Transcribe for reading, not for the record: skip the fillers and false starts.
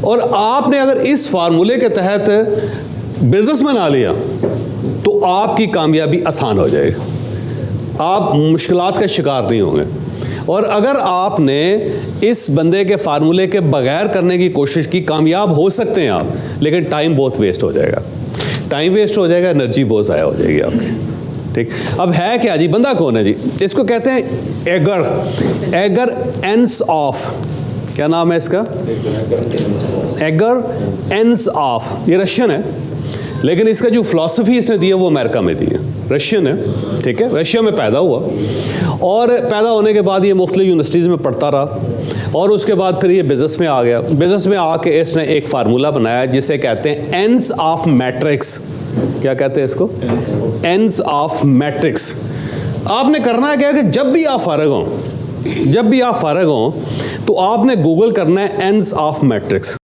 और आपने अगर इस फार्मूले के तहत बिजनेस बना लिया तो आपकी कामयाबी आसान हो जाएगी, आप मुश्किलात का शिकार नहीं होंगे। और अगर आपने इस बंदे के फार्मूले के बगैर करने की कोशिश की, कामयाब हो सकते हैं आप, लेकिन टाइम बहुत वेस्ट हो जाएगा, टाइम वेस्ट हो जाएगा, एनर्जी बहुत ज़ाया हो जाएगी आपकी। ठीक, अब है क्या जी, बंदा कौन है जी? इसको कहते हैं एगर, एगर एन्सऑफ। क्या नाम है इसका? एगर एन्सऑफ। ये रशियन है, लेकिन इसका जो फिलॉसफी इसने दी है वो अमेरिका में दी है। रशियन है, ठीक है, रशिया में पैदा हुआ और पैदा होने के बाद ये मुख्तलिफ यूनिवर्सिटीज़ में पढ़ता रहा और उसके बाद फिर ये बिज़नेस में आ गया। बिज़नेस में आके इसने एक फार्मूला बनाया जिसे कहते हैं एंड्स ऑफ मैट्रिक्स। क्या कहते हैं इसको? Ends of matrix. आपने करना है क्या कि जब भी आप फारिग हों तो आपने गूगल करना है एंड्स ऑफ मैट्रिक्स।